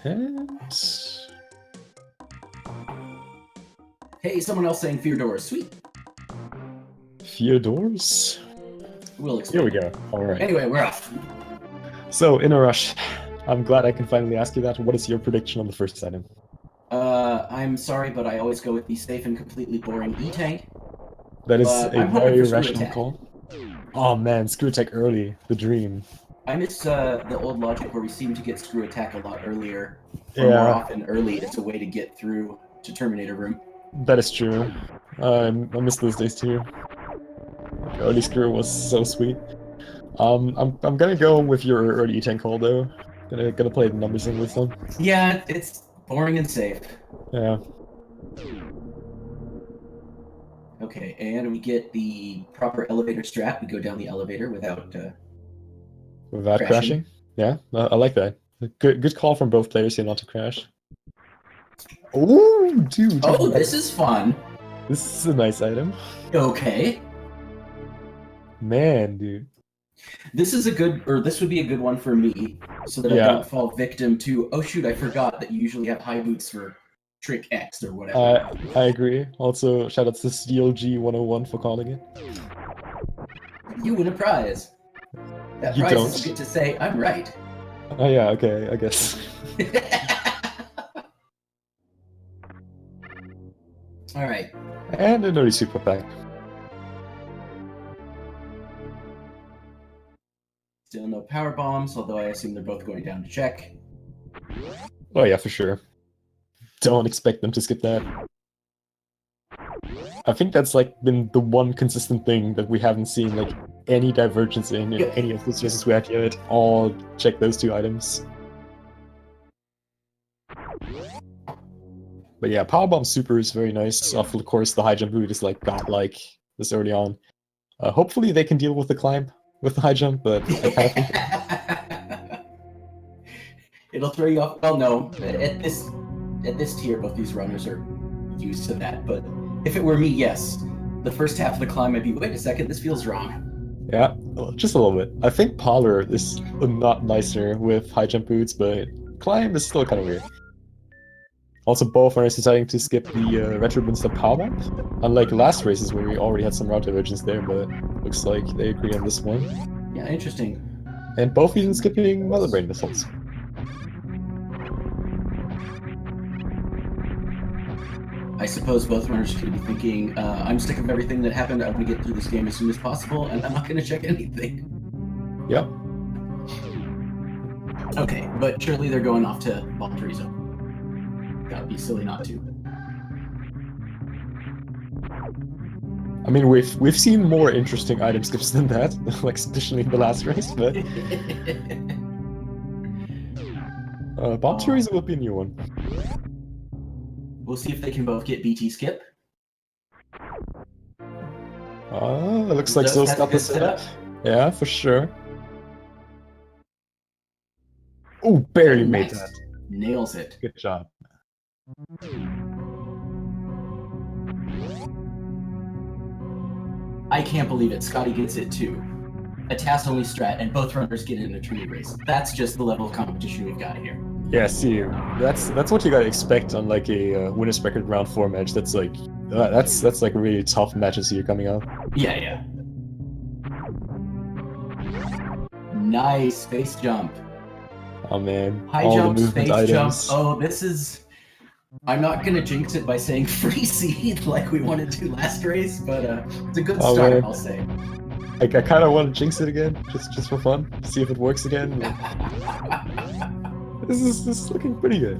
And Hey, someone else saying fear doors. Sweet. few doors. We'll Here explain. we go. All right. Anyway, we're off. So, in a rush, I'm glad I can finally ask you that. What is your prediction on the first item? I'm sorry, but I always go with the safe and completely boring E-Tank. That is But a I'm hoping very for Screw rational Attack. call. Oh man, Screw Attack early, the dream. I miss the old logic where we seem to get Screw Attack a lot earlier, or more Yeah, often early as a way to get through to Terminator Room. that is true. I miss those days too. Like, early Screw was so sweet. I'm gonna go with your early E10 call though. Gonna play the numbers in with them. Yeah, it's boring and safe. Yeah, Okay, and we get the proper elevator strat. We go down the elevator without without crashing. crashing. Yeah, I like that. Good call from both players here not to crash. Oh, dude, Oh, this is fun. this is a nice item. Okay. Man, dude. This is a good, or this would be a good one for me, so that I Yeah, don't fall victim to, oh shoot, I forgot that you usually have high boots for trick X or whatever. I agree. Also, shout out to CLG 101 for calling it. You win a prize. That You prize is don't. you get to say, I'm right. Oh yeah, okay, I guess. All right. And an early super pack. Still no power bombs, although I assume they're both going down to check. Oh yeah, for sure. Don't expect them to skip that. I think that's like been the one consistent thing that we haven't seen like any divergence in any of the choices we had yet. All check those two items. But yeah, Powerbomb Super is very nice. Of course, the high jump boot is like godlike this early on. Hopefully they can deal with the climb with the high jump, but I kind of think It'll throw you off. Well, no, at this tier, both these runners are used to that. But if it were me, yes, the first half of the climb, I'd be, wait a second, this feels wrong. yeah, just a little bit. I think Parlor is a lot nicer with high jump boots, but climb is still kind of weird. Also, both are deciding to skip the retro booster power bump. Unlike last races where we already had some route divergence there, but looks like they agree on this one. Yeah, interesting. And both even skipping Mother Brain missiles. I suppose both runners could be thinking, I'm sick of everything that happened. I want to get through this game as soon as possible, and I'm not going to check anything. Yep. Okay, but surely they're going off to voluntary zone. That would be silly not to. I mean, we've seen more interesting item skips than that, like especially in the last race, but Bomb Teresa will be a new one. We'll see if they can both get BT skip. Looks like Zo's got the setup. Yeah, for sure. Oh, barely made that. Nails it. Good job. I can't believe it. Scotty gets it too. A task only strat, and both runners get it in a Trinity race. That's just the level of competition we've got here. Yeah, see, that's what you gotta expect on like a winner's record round 4 match. That's like that's like really tough matches here coming up. Yeah, yeah. Nice space jump. Oh man, High all jump, the movement space items. jump. Oh, this is. I'm not gonna jinx it by saying free seed like we wanted to last race, but it's a good start, man. I'll say. I kind of want to jinx it again, just for fun, see if it works again. This is looking pretty good.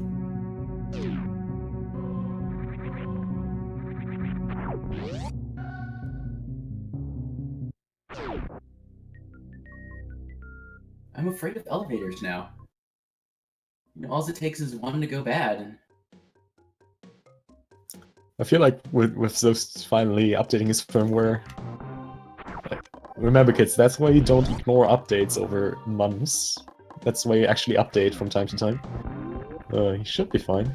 I'm afraid of elevators now. You know, all it takes is one to go bad. I feel like with Zoast finally updating his firmware. Remember, kids, that's why you don't ignore updates over months. That's why you actually update from time to time. He should be fine.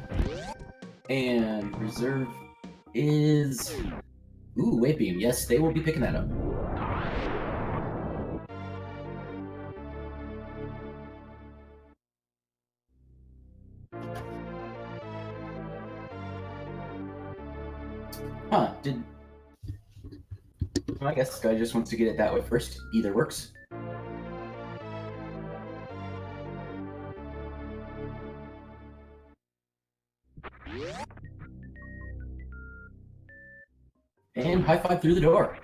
And reserve is... Ooh, Wave Beam. Yes, they will be picking that up. Huh, I guess this guy just wants to get it that way first. Either works. And high five through the door.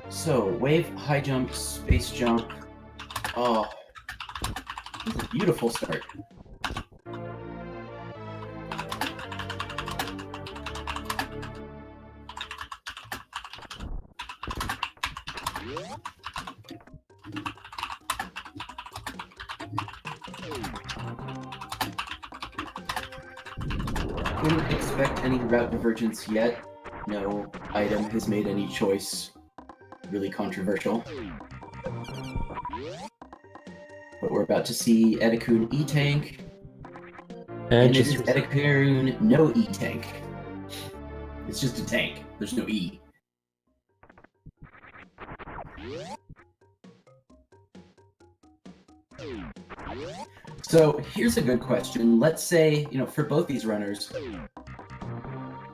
So, wave, high jump, space jump. Oh, it's a beautiful start. Couldn't expect any route divergence yet. No item has made any choice really controversial. But we're about to see Edikun E-Tank. And it is Edikun no E-Tank. It's just a tank. There's no E. So here's a good question. Let's say, for both these runners,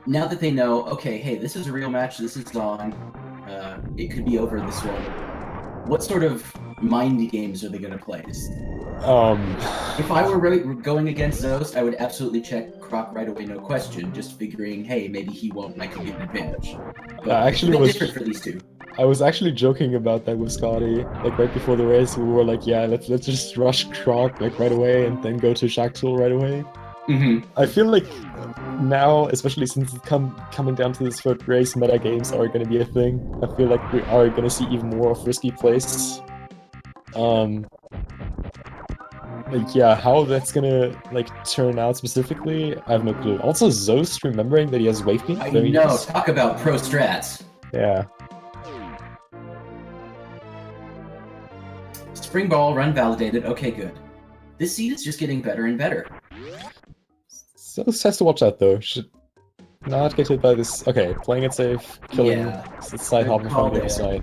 now that they know, okay, hey, this is a real match, this is on, it could be over this one, what sort of mind games are they going to play? If I were going against Zoast, I would absolutely check Croc right away, no question, just figuring, hey, maybe he won't and I can get an advantage. But actually, it's a bit different for these two. I was actually joking about that with Scotty, like right before the race. We were like, yeah, let's just rush Croc like right away and then go to Shaktul right away. I feel like now, especially since it's coming down to this third race, meta games are going to be a thing. I feel like we are going to see even more of risky plays. Like, yeah, how that's gonna turn out specifically, I have no clue. Also, Zoast remembering that he has wave beam. I know. Nice. Talk about pro strats. Yeah. Spring ball, run validated. Okay, good. This seed is just getting better and better. Zoast has to watch out though. Should not get hit by this. Okay, playing it safe, killing the side hop in front of the other side.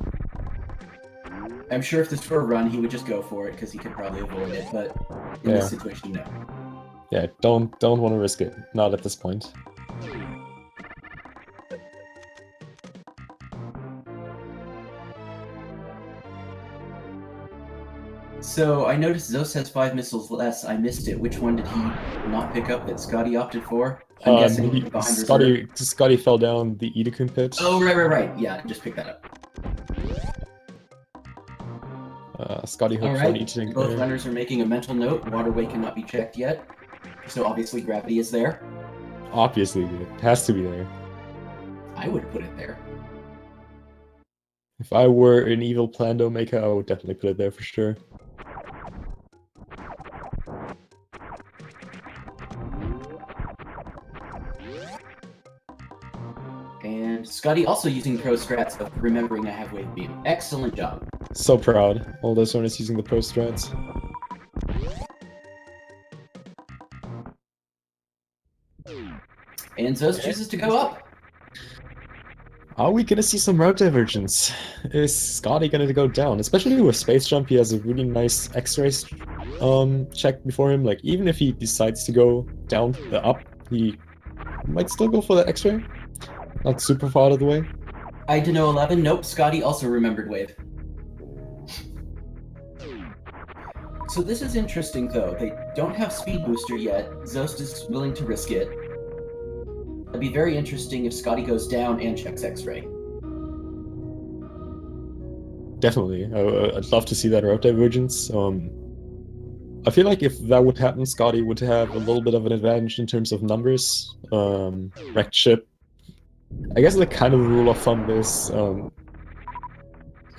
I'm sure if this were a run, he would just go for it because he could probably avoid it, but in this situation, no. Yeah, don't want to risk it. Not at this point. So I noticed Zoast has 5 missiles less. I missed it. Which one did he not pick up that Scotty opted for? I'm guessing behind Scotty fell down the Edikun pit. Oh, right. Yeah, just pick that up. Scotty hoped for an E-Tank. Both runners are making a mental note. Waterway cannot be checked yet. So obviously gravity is there. Obviously, it has to be there. I would put it there. If I were an evil Plando maker, I would definitely put it there for sure. And Scotty also using pro strats of remembering I have wave beam. Excellent job. So proud. All those runners using the pro strats. And Zoast chooses to go up. Are we gonna see some route divergence? Is Scotty gonna go down? Especially with space jump, he has a really nice X-ray check before him. Like, even if he decides to go down the up, he might still go for the X-ray. Not super far out of the way. I do know 11. Nope, Scotty also remembered wave. So this is interesting, though. They don't have speed booster yet. Zoast is willing to risk it. It'd be very interesting if Scotty goes down and checks X-ray. Definitely. I'd love to see that route divergence. I feel like if that would happen, Scotty would have a little bit of an advantage in terms of numbers. Wrecked ship. I guess the kind of rule of thumb is,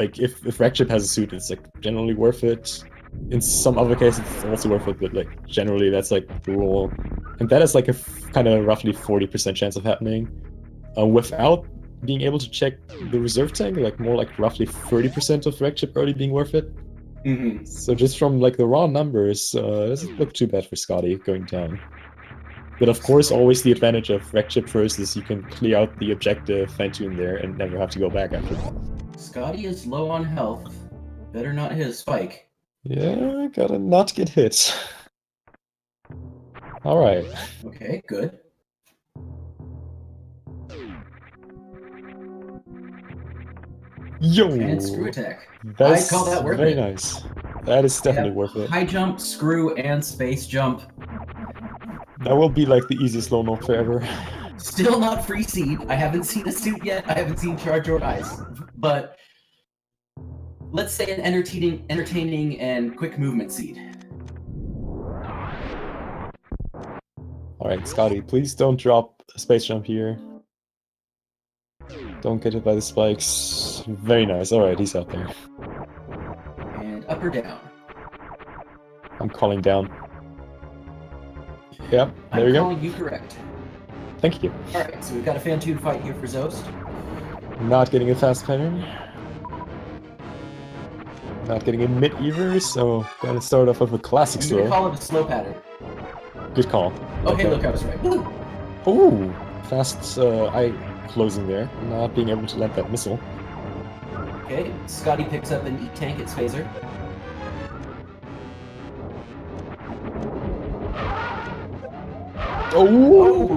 like, if Wrecked ship has a suit, it's like generally worth it. In some other cases, it's also worth it, but like generally that's like the rule. And that is like a kind of roughly 40% chance of happening. Without being able to check the reserve tank, like more like roughly 30% of Wrecked ship early being worth it. So just from like the raw numbers, it doesn't look too bad for Scotty going down. But of course, always the advantage of Wrecked ship first is you can clear out the objective, fine-tune there, and never have to go back after that. Scotty is low on health. Better not hit a spike. Yeah, gotta not get hit. Alright. Okay, good. Yo! And screw attack. That's I'd call that worth very it. nice. That is definitely Yep. worth it. High jump, screw, and space jump. That will be like the easiest low note forever. Still not free seed. I haven't seen a suit yet. I haven't seen charge or ice. But let's say an entertaining and quick movement seed. Alright, Scotty, please don't drop a space jump here. Don't get hit by the spikes. Very nice. Alright, he's out there. And up or down. I'm calling down. Yep, there I'm we go. calling you correct. Thank you. Alright, so we've got a Fantoon fight here for Zoast. Not getting a fast pattern. Not getting a mid either, so gotta start off with a classic I'm gonna slow. call it a slow pattern. Good call. Okay, look, I was right. Woo! Ooh, fast eye closing there, not being able to land that missile. Okay, Scotty picks up an E-Tank, it's Phaser. Oh!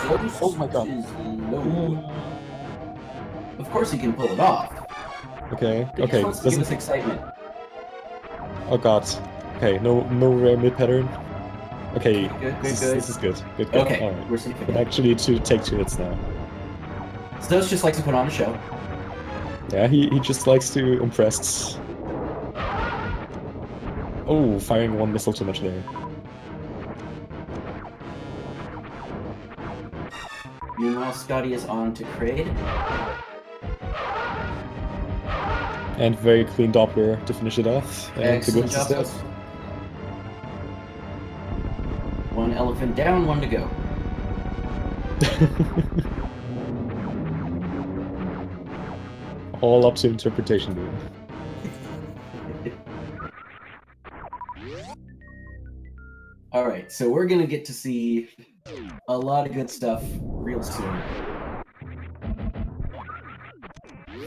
Zoast Oh my god. is low. Of course he can pull it off. Okay, He okay, just wants to give us doesn't... excitement. Oh god. Okay, no rare mid pattern. Okay, Good. this is good. Good. Okay, Alright. we're safe Can again. actually take 2 hits now. Zoast just likes to put on a show. Yeah, he just likes to impress. Oh, firing 1 missile too much there. Meanwhile, Scotty is on to Kraid. And very clean Doppler to finish it off. And the Excellent goodness job, is Zoast. 1 elephant down, 1 to go. dead. All up to interpretation, dude. Alright, so we're gonna get to see a lot of good stuff real soon.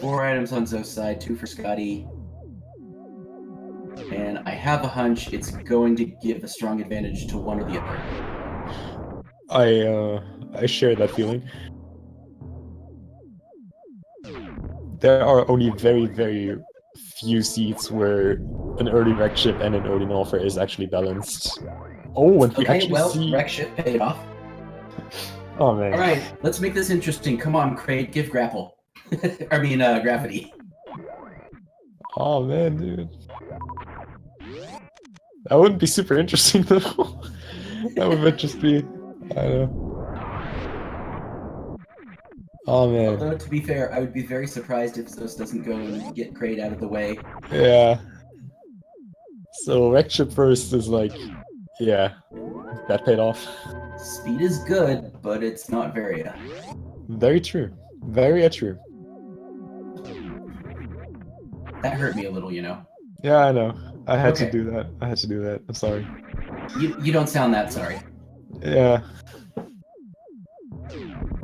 4 items on Zoe's side, 2 for Scotty. And I have a hunch it's going to give a strong advantage to one or the other. I share that feeling. There are only very few seats where an early wreck ship and an early Norther is actually balanced. Oh, and we Okay, actually well, see... wreck ship paid off. Oh man. Alright, let's make this interesting. Come on, Kraid, give grapple. I mean, gravity. Oh man, dude. That wouldn't be super interesting though. That would just be... I don't know. Oh man. Although, to be fair, I would be very surprised if Zeus doesn't go and get Kraid out of the way. Yeah. So wreck ship first is like... Yeah. That paid off. Speed is good, but it's not Varia. Very true. Very true. That hurt me a little, you know. Yeah, I know. I had to Okay. do that. I had to do that. I'm sorry. You don't sound that sorry. Yeah.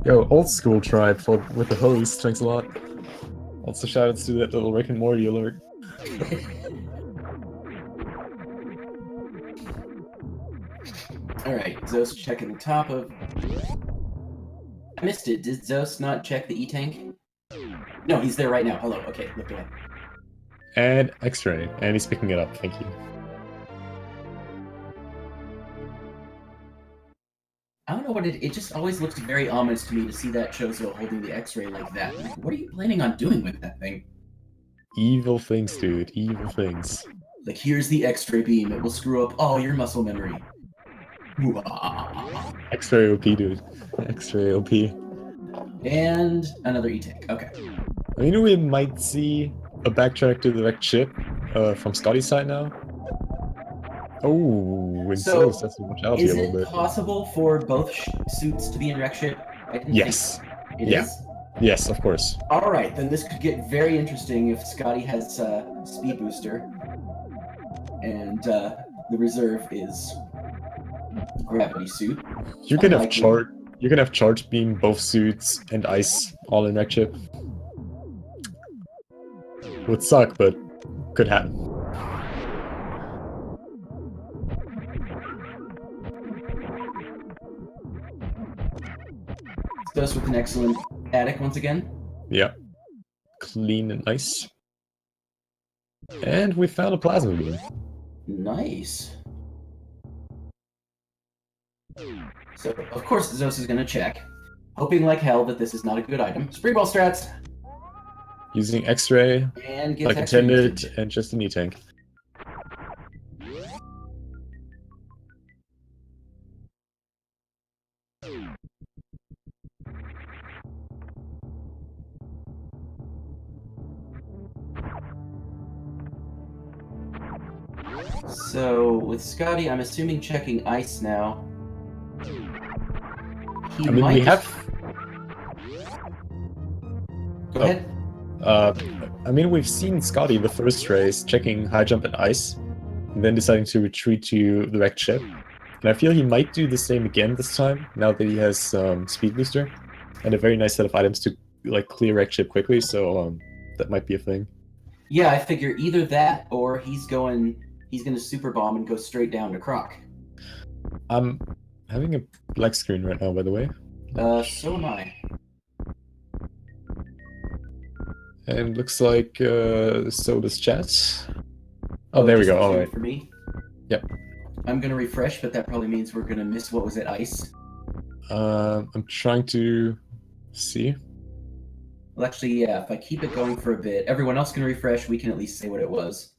Yo, old school tribe with the host. Thanks a lot. Also shoutouts to that little Rick and Morty alert. Alright, Zeus checking the top of... I missed it. Did Zeus not check the E-Tank? No, he's there right now. Hello. Okay, look away. And X-ray. And he's picking it up. Thank you. I don't know what it just always looks very ominous to me to see that Chozo holding the X-ray like that. Like, what are you planning on doing with that thing? Evil things, dude. Evil things. Like, here's the X-ray beam. It will screw up all your muscle memory. X-ray OP, dude. X-ray OP. And another E-Tank. Okay. I mean, we might see a backtrack to the wrecked ship from Scotty's side now. Oh, and So, so that's watch out here is a little it bit. possible for both suits to be in wreck ship? I didn't Yes. think it Yeah. is? Yes, of course. Alright, then this could get very interesting if Scotty has speed booster. And the reserve is gravity suit. You can have Unlikely. You can have charge beam, both suits, and ice all in wreck ship. Would suck, but could happen. Those with an excellent attic once again. Yeah. Clean and nice. And we found a plasma beam. Nice. So, of course, Zos is going to check, hoping like hell that this is not a good item. Spree ball strats! Using X-ray, And gets like extra intended, usage. and just an E-tank. So, with Scotty, I'm assuming checking ice now. He I mean, might we just... have... Go ahead. I mean, we've seen Scotty the first race checking high jump and ice, and then deciding to retreat to the wrecked ship. And I feel he might do the same again this time, now that he has speed booster and a very nice set of items to like clear wrecked ship quickly. So that might be a thing. Yeah, I figure either that or he's gonna super bomb and go straight down to Croc. I'm having a black screen right now, by the way. So am I. And looks like so does chat. Oh, Oh, there we just go. All zoom right. for me. Yep. I'm gonna refresh, but that probably means we're gonna miss what was it, ice. I'm trying to see. Well, actually, yeah. If I keep it going for a bit, everyone else can refresh. We can at least say what it was.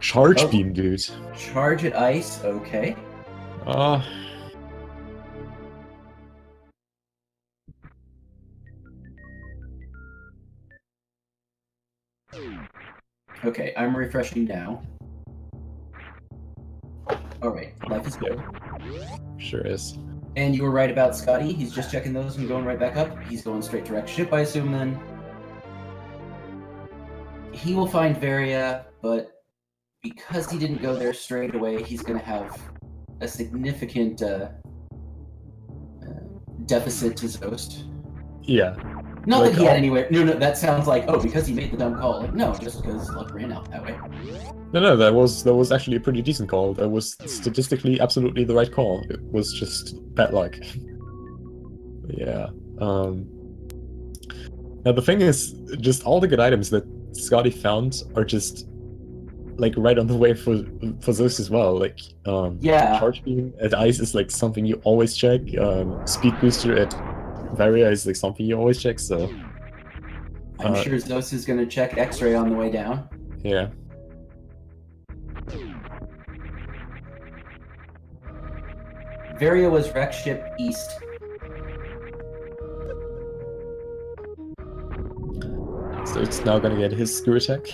Charge Oh. beam, dude. Charge at ice. Okay. Okay, I'm refreshing now. Alright, life is good. Sure is. And you were right about Scotty. He's just checking those and going right back up. He's going straight to wreck ship, I assume, then. He will find Varia, but because he didn't go there straight away, he's going to have a significant deficit to Zoast. Yeah. Not Like, that he had anywhere. No, that sounds like, oh, because he made the dumb call. Like, no, just because luck ran out that way. No, that was actually a pretty decent call. That was statistically absolutely the right call. It was just bad luck. Yeah. Now the thing is, just all the good items that Scotty found are just like right on the way for Zeus as well. Like Yeah. Charge beam at ice is like something you always check. Speed booster at Varia is like something you always check. So I'm sure Zeus is going to check X-ray on the way down. Yeah. Varia was wreck ship east. So it's now gonna get his screw attack.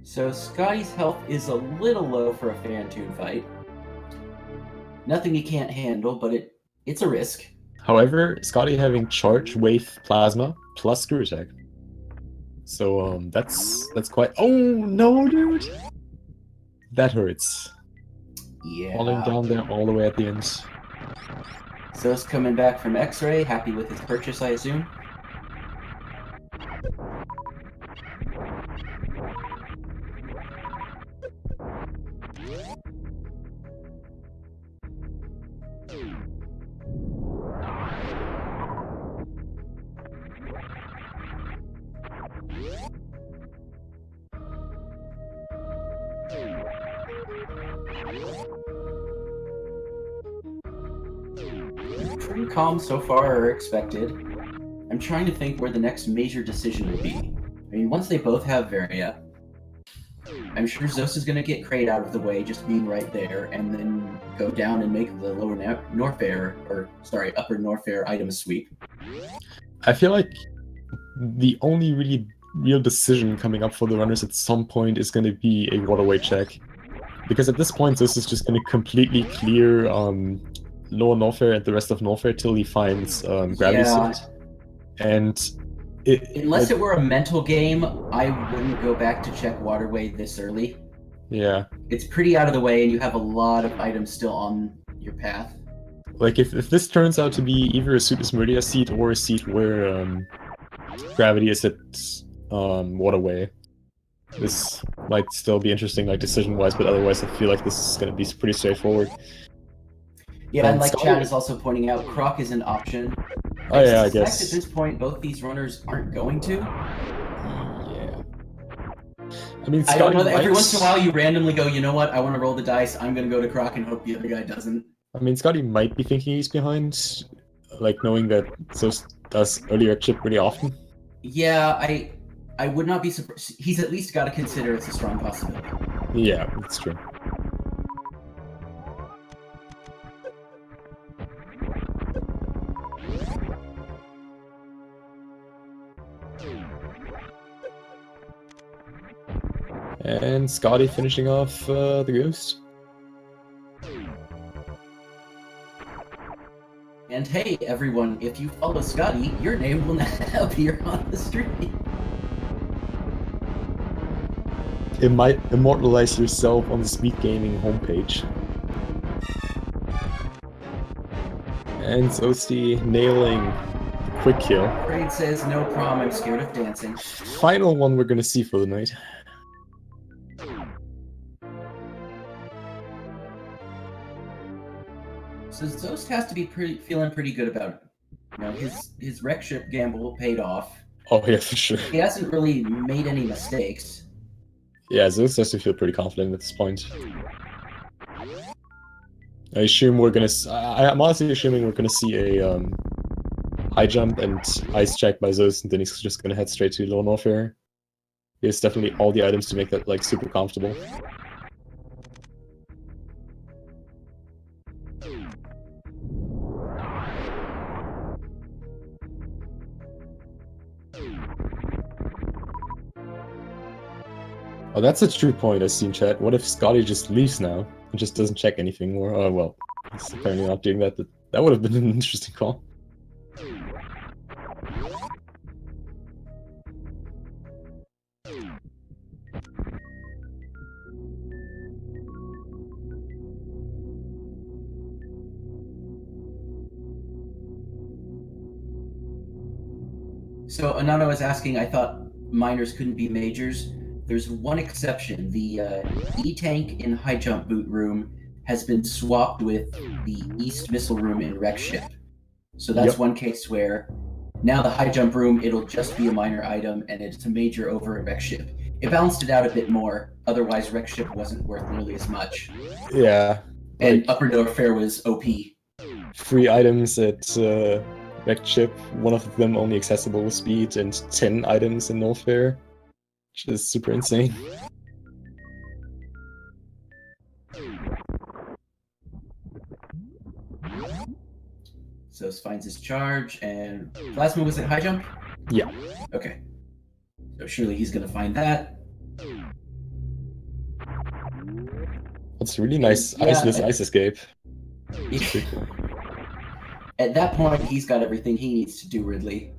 So Scotty's health is a little low for a Fantoon fight. Nothing he can't handle, but it's a risk. However, Scotty having charge, wave, plasma, plus screw attack. So that's quite. Oh no, dude! That hurts. Yeah. Falling down there all the way at the end. Zo's coming back from X-ray, happy with his purchase, I assume. Pretty calm so far, or expected. I'm trying to think where the next major decision will be. I mean, once they both have Varia, I'm sure Zos is going to get Kraid out of the way, just being right there, and then go down and make the lower Norfair, or sorry, upper Norfair item sweep. I feel like the only really real decision coming up for the runners at some point is going to be a waterway check. Because at this point, this is just going to completely clear lower Norfair and the rest of Norfair till he finds Gravity Suit. And Unless it were a mental game, I wouldn't go back to check waterway this early. Yeah. It's pretty out of the way, and you have a lot of items still on your path. Like, if this turns out to be either a Super Smurdia seat or a seat where gravity is at waterway, this might still be interesting, like, decision-wise, but otherwise I feel like this is going to be pretty straightforward. Yeah, and like Chad is also pointing out, Croc is an option. Oh yeah, I suspect guess. at this point, both these runners aren't going to. Yeah. I mean, I don't know that every once in a while you randomly go, you know what, I want to roll the dice, I'm going to go to Croc and hope the other guy doesn't. I mean, Scotty might be thinking he's behind, like, knowing that Zeus does earlier chip really often. Yeah, I would not be surprised. He's at least got to consider it's a strong possibility. Yeah, that's true. And Scotty finishing off the ghost. And hey, everyone, if you follow Scotty, your name will now appear on the stream. It might immortalize yourself on the Speed Gaming homepage. And zoasty nailing the quick kill. Braid says, no prom, I'm scared of dancing. Final one we're gonna see for the night. So Zoast has to be feeling pretty good about it. You know, his wreck ship gamble paid off. Oh yeah, for sure. He hasn't really made any mistakes. Yeah, Zeus has to feel pretty confident at this point. I assume we're gonna. I'm honestly assuming we're gonna see a high jump and ice check by Zeus, and then he's just gonna head straight to low warfare. He has definitely all the items to make that like super comfortable. Oh, that's a true point I see in chat. What if Scotty just leaves now and just doesn't check anything more? Oh, well, he's apparently not doing that. That would have been an interesting call. So Anano is asking, I thought minors couldn't be majors. There's one exception. The E-Tank in High Jump Boot Room has been swapped with the East Missile Room in Wreck Ship. So that's one case where now the High Jump Room, it'll just be a minor item, and it's a major over in Wreck Ship. It balanced it out a bit more, otherwise Wreck Ship wasn't worth nearly as much. Yeah. And like, Upper Door Fair was OP. 3 items at Wreck Ship, one of them only accessible with speed, and 10 items in No Fair. Which is super insane. So finds his charge, and Plasma was at high jump? Yeah. Okay. So surely he's gonna find that. That's really nice. Iceless ice escape. At that point, he's got everything he needs to do, Ridley.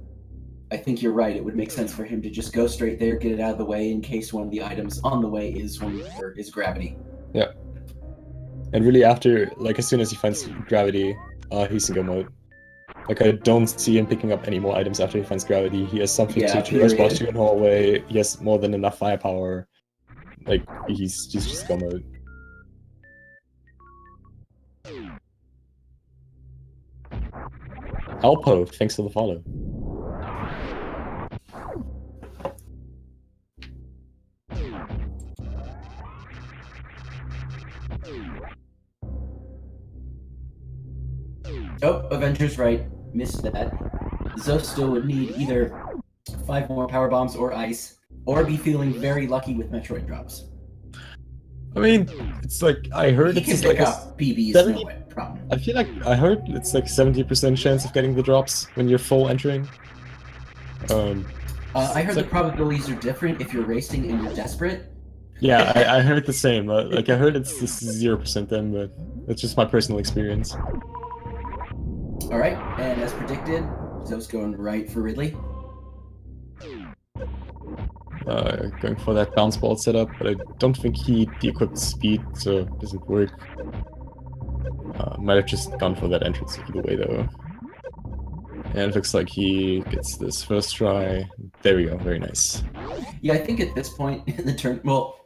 I think you're right. It would make sense for him to just go straight there, get it out of the way in case one of the items on the way is gravity. Yeah. And really after, like as soon as he finds gravity, he's in go mode. Like I don't see him picking up any more items after he finds gravity. He has something to transport to in hallway. He has more than enough firepower. Like he's just go mode. Alpo, thanks for the follow. Oh, Avengers right. Missed that. Zoe still would need either 5 more power bombs or ice, or be feeling very lucky with Metroid drops. I mean, it's like I heard it's like a PB's 70, no problem. I feel like I heard it's like 70% chance of getting the drops when you're full entering. I heard the probabilities are different if you're racing and you're desperate. Yeah, I heard the same. Like I heard it's 0% then, but it's just my personal experience. All right, and as predicted, Zoe's going right for Ridley. going for that bounce ball setup, but I don't think he de-equipped speed, so it doesn't work. Might have just gone for that entrance either way, though. And it looks like he gets this first try. There we go, very nice. Yeah, I think at this point in the turn, well,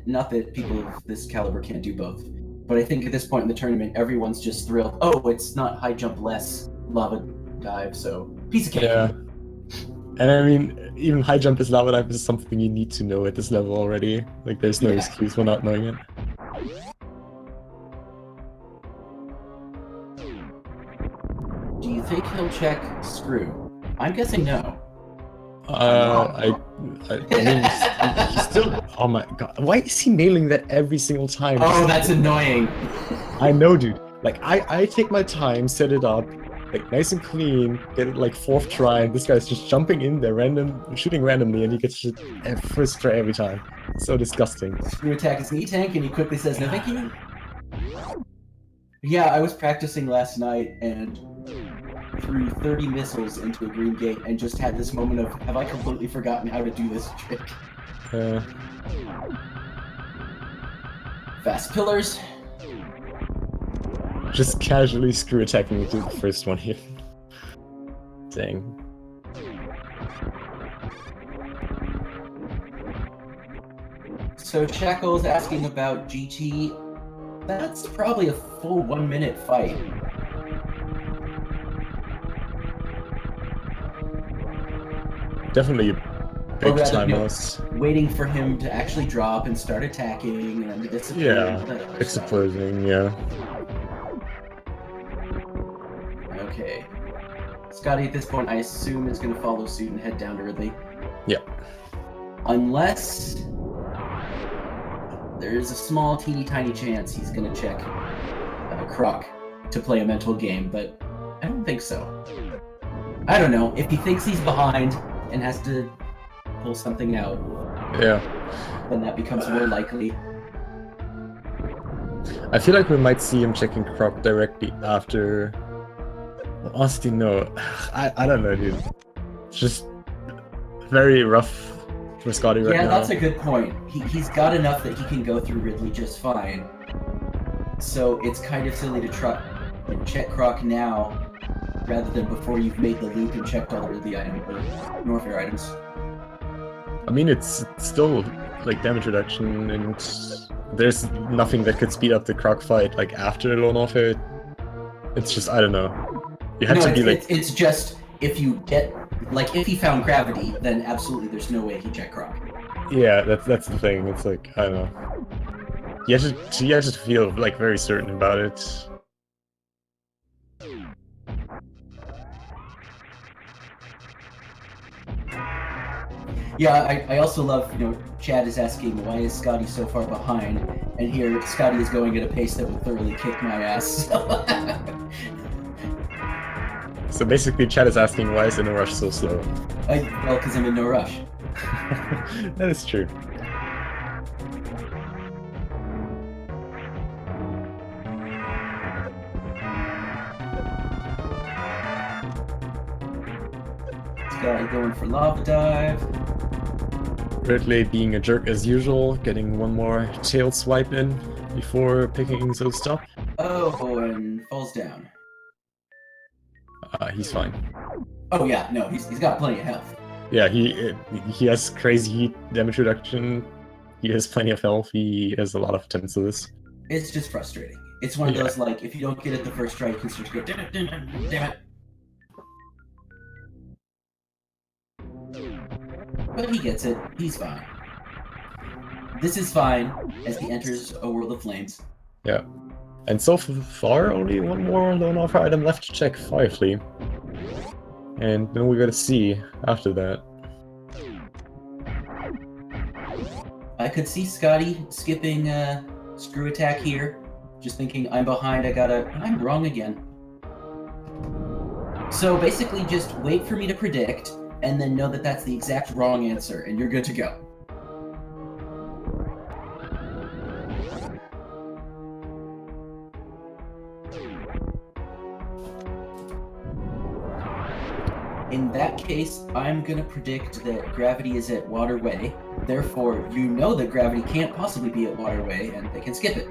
not that people of this caliber can't do both, but I think at this point in the tournament, everyone's just thrilled. Oh, it's not high jump less lava dive, so piece of cake. Yeah. And I mean, even high jump is lava dive is something you need to know at this level already. Like, there's no excuse for not knowing it. Do you think he'll check screw? I'm guessing no. I mean, he's still. Oh my god, why is he nailing that every single time? Oh, that's annoying. I know, dude. Like, I take my time, set it up, like nice and clean, get it like 4th try, and this guy's just jumping in there, shooting randomly, and he gets shit at first try every time. So disgusting. Screw attack his knee tank, and he quickly says, "No, thank you." Yeah, I was practicing last night and threw 30 missiles into a green gate and just had this moment of, have I completely forgotten how to do this trick? Fast pillars. Just casually screw attacking me through the first one here. Dang. So Shackle's asking about GT. That's probably a full 1 minute fight. Definitely a big time loss. Waiting for him to actually drop and start attacking and to disappear. Yeah, exploding, yeah. Okay. Scotty, at this point, I assume is going to follow suit and head down to Ridley. Yeah. Unless there's a small, teeny tiny chance he's going to check Croc to play a mental game, but I don't think so. I don't know. If he thinks he's behind and has to pull something out, yeah, then that becomes more likely. I feel like we might see him checking Croc directly after. Honestly, no. I don't know, dude. It's just very rough for Scotty right now. Yeah, that's a good point. He's got enough that he can go through Ridley just fine. So it's kind of silly to try and check Croc now rather than before you've made the loop and checked all the Ridley items or Norfair items. I mean, it's still like damage reduction, and there's nothing that could speed up the Croc fight like after low Norfair. It's just, I don't know. You have to be like. It's just if you get like if he found gravity, then absolutely there's no way he'd check Croc. Yeah, that's the thing. It's like, I don't know. You have to feel like very certain about it. Yeah, I also love, Chad is asking why is Scotty so far behind, and here Scotty is going at a pace that would thoroughly kick my ass. So basically, Chad is asking why is In a Rush so slow? Well, because I'm in no rush. That is true. Scotty going for lava dive. Ridley being a jerk as usual, getting one more tail swipe in before picking Zoast up. Oh, and falls down. He's fine. Oh yeah, no, he's got plenty of health. Yeah, he has crazy heat damage reduction. He has plenty of health. He has a lot of attempts to this. It's just frustrating. It's one of those, like, if you don't get it the first try, you can start to go, damn it, damn it. But he gets it. He's fine. This is fine as he enters a world of flames. Yeah. And so far, only one more lone offer item left to check, Firefly. And then we gotta see after that. I could see Scotty skipping screw attack here. Just thinking, I'm behind, I'm wrong again. So basically just wait for me to predict, and then know that that's the exact wrong answer, and you're good to go. In that case, I'm gonna predict that gravity is at waterway. Therefore, you know that gravity can't possibly be at waterway, and they can skip it.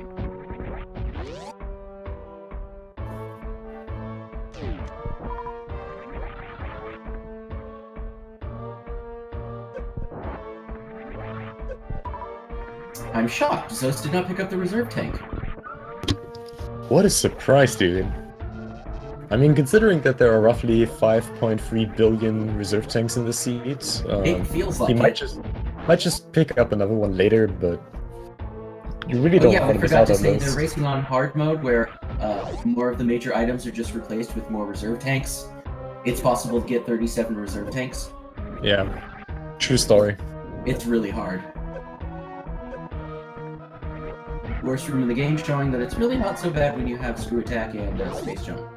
I'm shocked. Zeus did not pick up the reserve tank. What a surprise, dude. I mean, considering that there are roughly 5.3 billion reserve tanks in the seat, It feels like he might it. might just pick up another one later, but you really Oh don't yeah, want we to miss forgot out to on say those. they're racing on hard mode, where more of the major items are just replaced with more reserve tanks. It's possible to get 37 reserve tanks. Yeah, true story. It's really hard. Worst room in the game, showing that it's really not so bad when you have screw attack and space jump.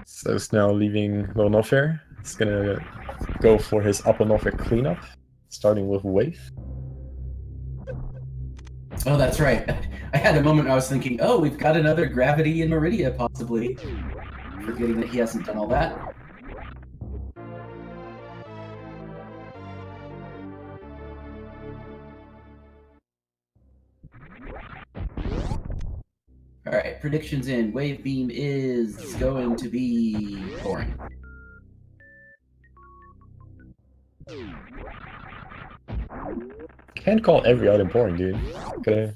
So it's now leaving Low Norfair. It's gonna go for his Upper Norfair cleanup, starting with Wave. Oh, that's right. I had a moment I was thinking, oh, we've got another Gravity in Meridia, possibly. Forgetting that he hasn't done all that. Alright, predictions in. Wave Beam is going to be boring. Can't call every item boring, dude. Gotta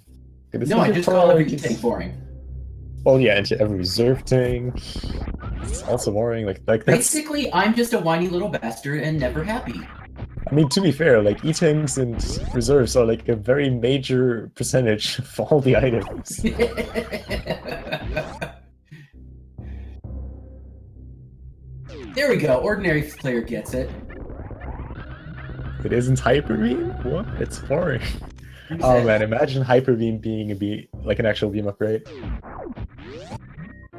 No, I just call every E-Tank boring. Well, yeah, and every reserve tank. It's also boring. Like that's. Basically, I'm just a whiny little bastard and never happy. I mean, to be fair, like E-tanks and reserves are like a very major percentage of all the items. There we go. Ordinary player gets it. It isn't Hyper Beam? What? It's boring. Oh man, imagine Hyper Beam being a beam, like an actual beam upgrade.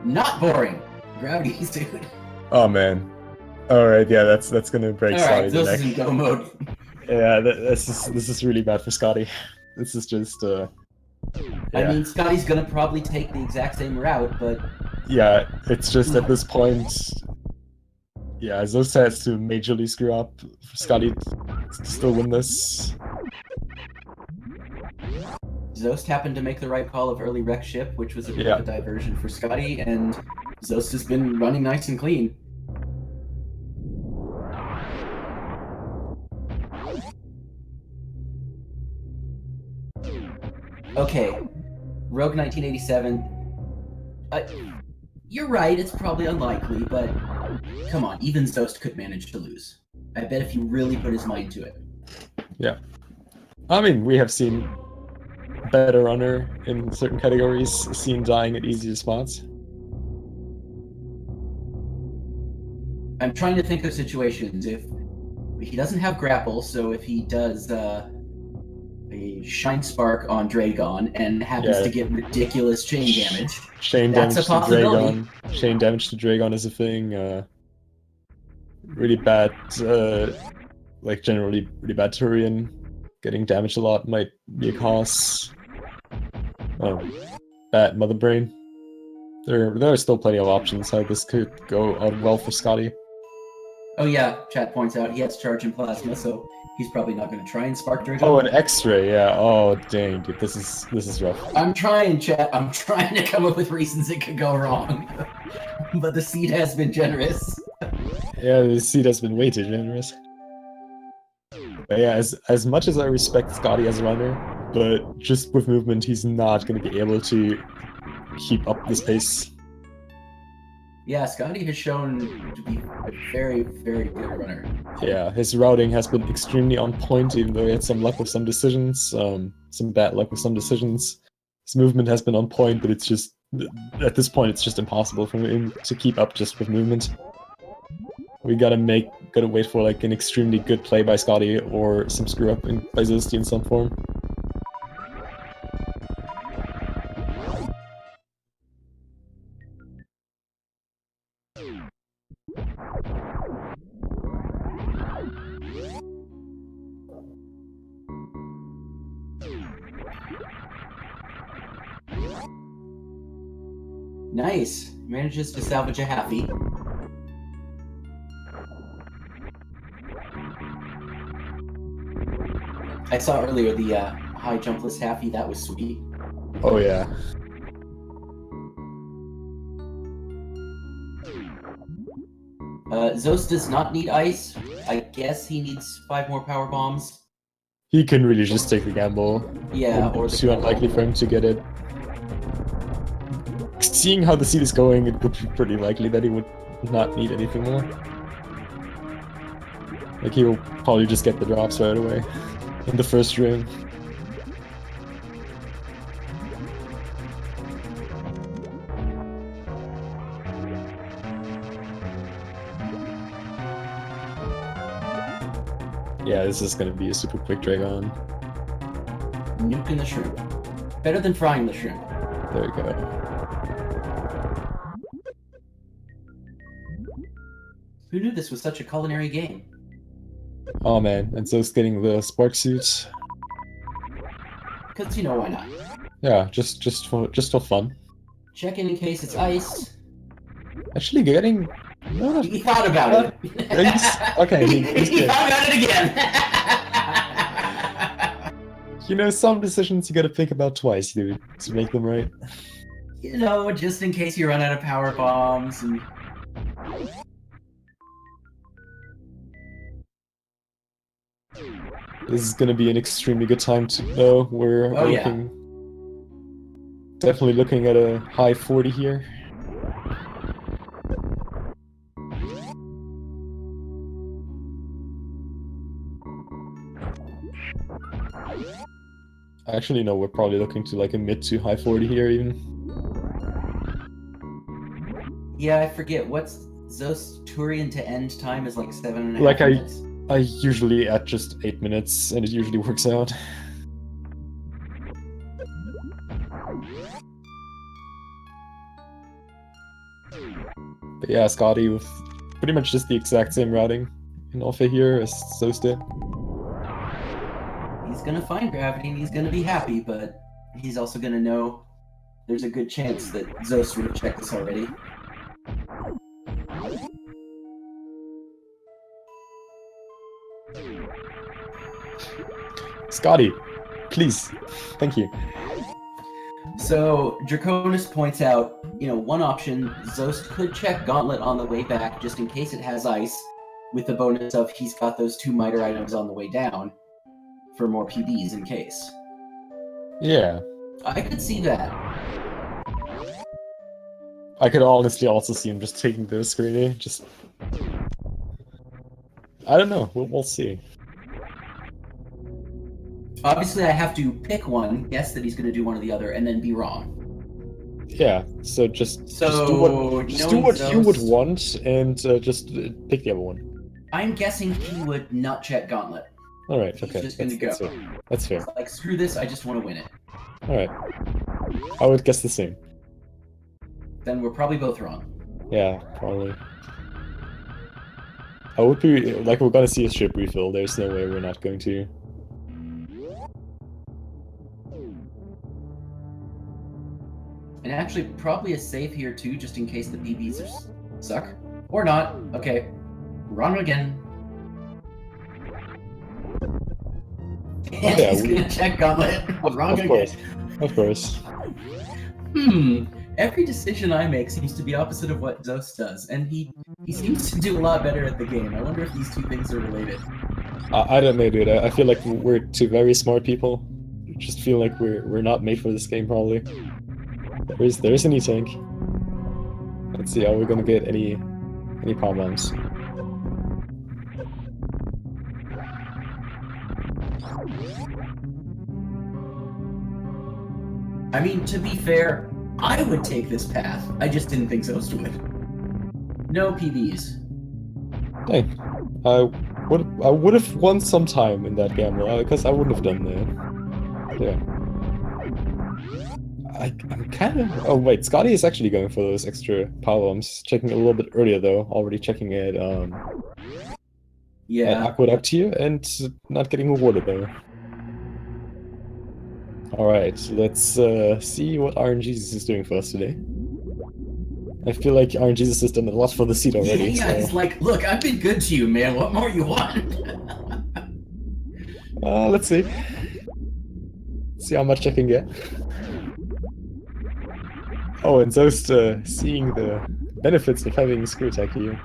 Not boring. Gravity, dude. Oh man. Alright, yeah, that's gonna break Alright, Scotty the this neck. is in go mode. Yeah, this is really bad for Scotty. This is just Yeah. I mean, Scotty's gonna probably take the exact same route, but yeah, it's just at this point. Yeah, Zeus has to majorly screw up for Scotty to still win this. Zoast happened to make the right call of early wreck ship, which was a bit of a diversion for Scotty, and Zoast has been running nice and clean. Okay, Rogue 1987. You're right, it's probably unlikely, but come on, even Zoast could manage to lose. I bet if he really put his mind to it. Yeah. I mean, we have seen better runner in certain categories seen dying at easier spots. I'm trying to think of situations. If he doesn't have grapple, so if he does a Shine Spark on Dragon and happens to get ridiculous chain damage, Chain that's damage a possibility. to Dragon. Chain damage to Dragon is a thing. Really bad, like generally really bad Turian. Getting damaged a lot might be a cause. Oh, bad Mother Brain. There are still plenty of options how this could go out well for Scotty. Oh yeah, chat points out he has Charge and Plasma, so he's probably not going to try and Spark Dragon. Oh, an X-ray, yeah. Oh, dang, dude, this is rough. I'm trying, chat. I'm trying to come up with reasons it could go wrong, but the seed has been generous. Yeah, the seed has been way too generous. But yeah, as much as I respect Scotty as a runner, but just with movement, he's not going to be able to keep up this pace. Yeah, Scotty has shown to be a very, very good runner. Yeah, his routing has been extremely on point, even though he had some luck with some decisions, some bad luck with some decisions. His movement has been on point, but it's just, at this point, it's just impossible for him to keep up just with movement. We gotta wait for like an extremely good play by Scotty or some screw up by zoasty in some form. Nice. Manages to salvage a halfie. I saw earlier the high jumpless halfie. That was sweet. Oh yeah. Zeus does not need ice. I guess he needs 5 more power bombs. He can really just take the gamble. Yeah, Or or the too unlikely for him to get it. Seeing how the seed is going, it would be pretty likely that he would not need anything more. Like, he will probably just get the drops right away in the first room. Yeah, this is gonna be a super quick Dragon. Nuking the shrimp. Better than frying the shrimp. There we go. Who knew this was such a culinary game? Oh man, and so it's getting the spark suits. Because, you know, why not? Yeah, just for fun. Check in case it's ice. Actually getting... No, He thought about it. okay, he's He good. thought about it again. You know, some decisions you gotta think about twice, dude, to make them right. You know, just in case you run out of power bombs and... This is gonna be an extremely good time to know. We're looking... Definitely looking at a high 40 here. Actually, no, we're probably looking to like a mid to high 40 here even. Yeah, I forget. What's Zeus Turian to end time is like 7.5 like minutes. I usually at just 8 minutes, and it usually works out. But yeah, Scotty with pretty much just the exact same routing in Alpha here as Zeus did. He's gonna find gravity and he's gonna be happy, but he's also gonna know there's a good chance that Zeus would have checked this already. Scotty, please, thank you. So Draconis points out, you know, one option, Zeus could check Gauntlet on the way back just in case it has ice, with the bonus of he's got those 2 miter items on the way down for more PBs in case. Yeah. I could see that. I could honestly also see him just taking the screeny, just... I don't know, we'll see. Obviously, I have to pick one, guess that he's going to do one or the other, and then be wrong. Yeah, so just do what you would want, and just pick the other one. I'm guessing he would not check Gauntlet. Alright, okay. He's just going to go. That's fair. Like, screw this, I just want to win it. Alright. I would guess the same. Then we're probably both wrong. Yeah, probably. I would be, like, we're gonna see a ship refill, there's no way we're not going to. And actually, probably a save here too, just in case the BBs are suck. Or not. Okay. Wrong again. And yeah, he's gonna check Gauntlet. Wrong again. Of course. Every decision I make seems to be opposite of what Zeus does, and he seems to do a lot better at the game. I wonder if these two things are related. I don't know, dude. I feel like we're two very smart people. Just feel like we're not made for this game, probably. There's an E-tank. Let's see, are we gonna get any power bombs? I mean, to be fair, I would take this path. I just didn't think Zeus would. No PBs. Dang. I would have won some time in that gamble, because I wouldn't have done that. Yeah. I'm kind of... Oh wait, Scotty is actually going for those extra power bombs. Checking a little bit earlier though, already checking it at Aqueduct here, and not getting rewarded though. Alright, let's see what RNG is doing for us today. I feel like RNG's has done a lot for the seed already. Yeah, it's like, look, I've been good to you, man. What more you want? Let's see. See how much I can get. Oh, and Zoast seeing the benefits of having screw attack here.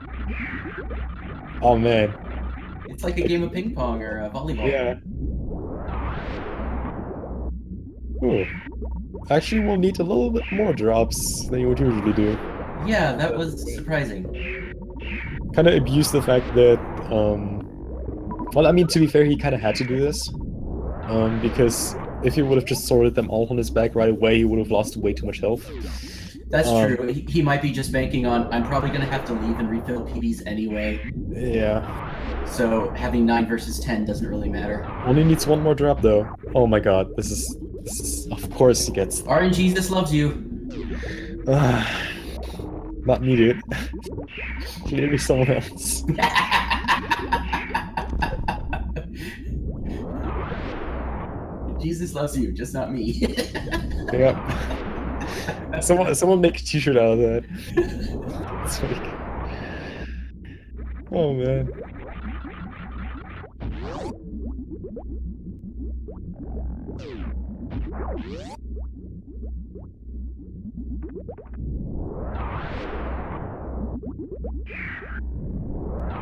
Oh man. It's like a game of ping pong or volleyball. Yeah. Ooh. Actually, we'll need a little bit more drops than you would usually do. Yeah, that was surprising. Kind of abuse the fact that, well, I mean, to be fair, he kind of had to do this. Because if he would have just sorted them all on his back right away, he would have lost way too much health. That's true. He might be just banking on, I'm probably going to have to leave and refill PBs anyway. Yeah. So having 9 versus 10 doesn't really matter. Only needs one more drop, though. Oh my god, this is of course he gets... RNGesus loves you. Not me, dude. Clearly someone else. Jesus loves you, just not me. Yep. Someone make a t-shirt out of that. It's like... Oh man.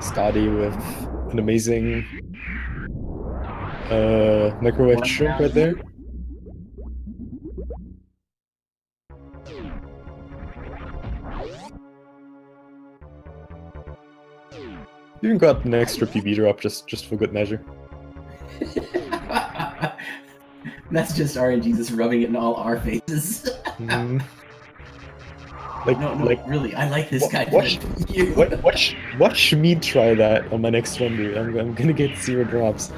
Scotty with an amazing microwave shrimp right there. Even got an extra PB drop just for good measure. That's just RNGesus rubbing it in all our faces. Like, no, like, really, I like this guy. Watch me try that on my next one, dude. I'm gonna get 0 drops.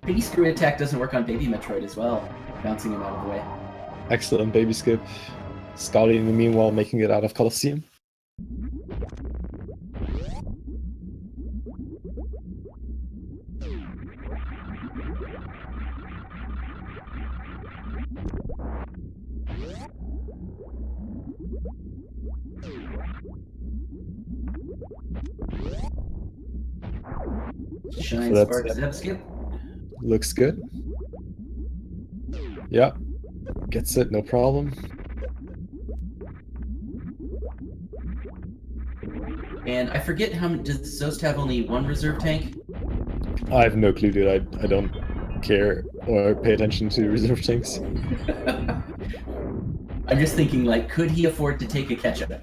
Baby screw attack doesn't work on Baby Metroid as well, bouncing him out of the way. Excellent baby skip. Scotty in the meanwhile making it out of Colosseum. Shine So Spark Zeb skip. Looks good. Yeah. Gets it, no problem. And I forget how many. Does Zoast have only 1 reserve tank? I have no clue, dude. I don't care or pay attention to reserve tanks. I'm just thinking, like, could he afford to take a catch-up?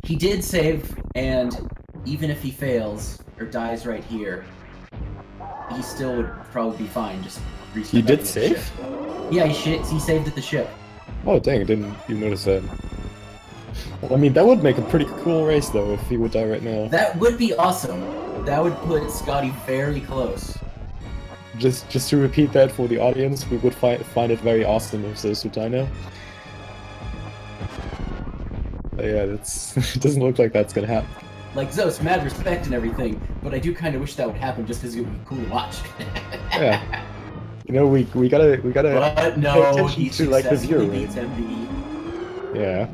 He did save, and even if he fails or dies right here, he still would probably be fine. Just He did save? Yeah, he saved at the ship. Oh dang, I didn't even notice that. Well, I mean, that would make a pretty cool race though if he would die right now. That would be awesome. That would put Scotty very close. Just to repeat that for the audience, we would find it very awesome if Zeus would die now. But yeah, it doesn't look like that's gonna happen. Like, Zeus, mad respect and everything, but I do kind of wish that would happen just because it would be cool to watch. Yeah. You know, we gotta but no, pay attention he to like the viewer beats rate. MD. Yeah.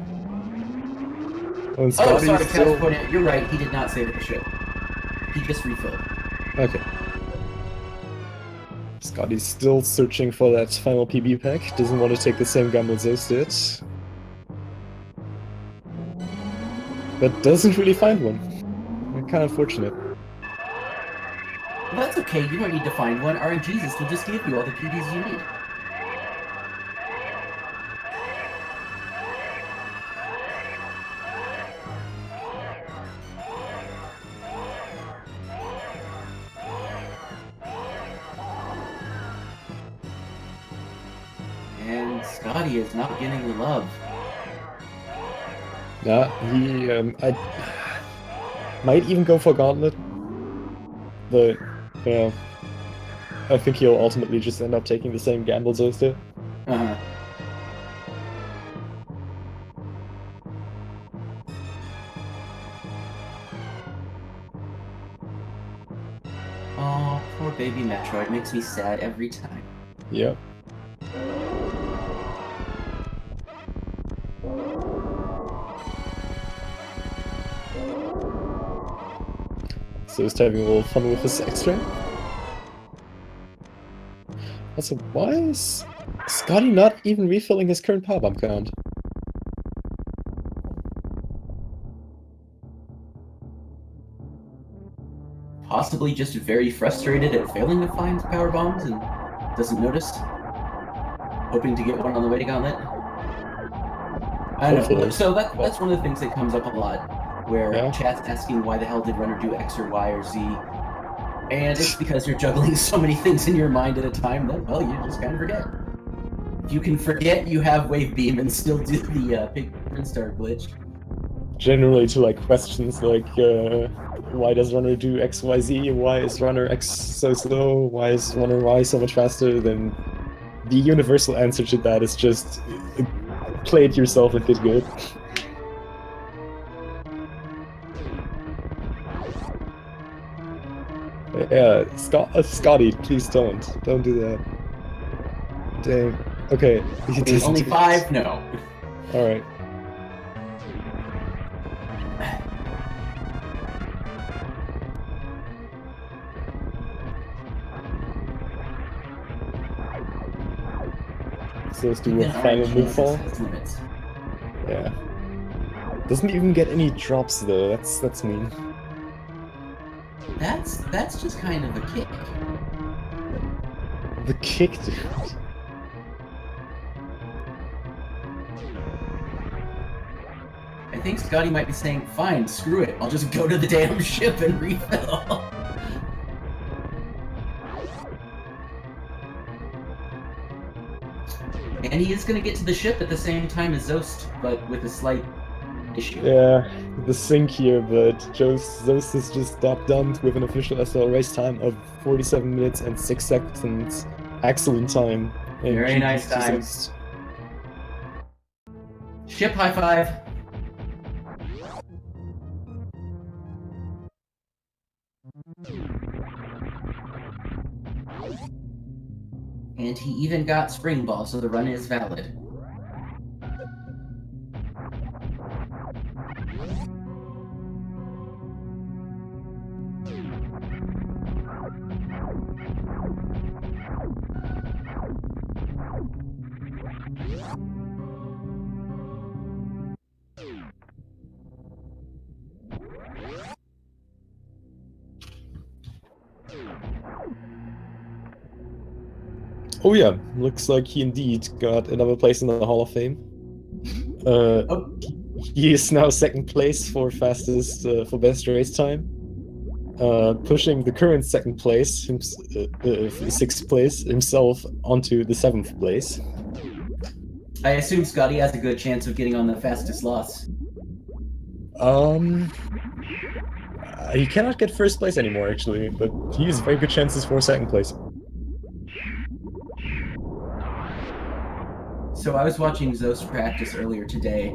Well, Oh, sorry, still... You're right, he did not save at the ship. He just refilled. Okay. Scotty's still searching for that final PB pack. Doesn't want to take the same gamble Zeus did. But doesn't really find one. Kind of fortunate. Well, that's okay, you don't need to find one. RNGesus will just give you all the PBs you need. And Scotty is not getting the love. Yeah, he I might even go for Gauntlet. But yeah, I think he'll ultimately just end up taking the same gamble Zeus did. Uh-huh. baby Metroid makes me sad every time. Yep. So he's having a little fun with his extra. Also, why is Scotty not even refilling his current power bomb count? Possibly just very frustrated at failing to find power bombs and doesn't notice. Hoping to get one on the way to Gauntlet. I don't know. So that's one of the things that comes up a lot, where chat's asking why the hell did runner do X or Y or Z, and it's because you're juggling so many things in your mind at a time that, well, you just kind of forget. If you can forget you have Wave Beam and still do the Big Prince Star glitch. Generally to like questions like, why does runner do X, Y, Z? Why is runner X so slow? Why is runner Y so much faster? Then the universal answer to that is just play it yourself and get good. Yeah, Scotty, please don't do that. Dang. Okay. Only 5? No. All right. So let's do a final move fall. Yeah. Doesn't even get any drops though. That's mean. That's just kind of a kick. The kick, dude. I think Scotty might be saying, fine, screw it. I'll just go to the damn ship and refill. And he is going to get to the ship at the same time as Zoast, but with a slight issue. Yeah, the sync here, but Zoast is just done with an official SL race time of 47 minutes and 6 seconds. Excellent time. Very nice time. Ship high five. And he even got Spring Ball, so the run is valid. Oh yeah, looks like he indeed got another place in the Hall of Fame. He is now second place for fastest, for best race time, pushing the current second place, sixth place himself onto the 7th place. I assume Scotty has a good chance of getting on the fastest loss. He cannot get first place anymore actually, but he has very good chances for second place. So I was watching Zoast practice earlier today,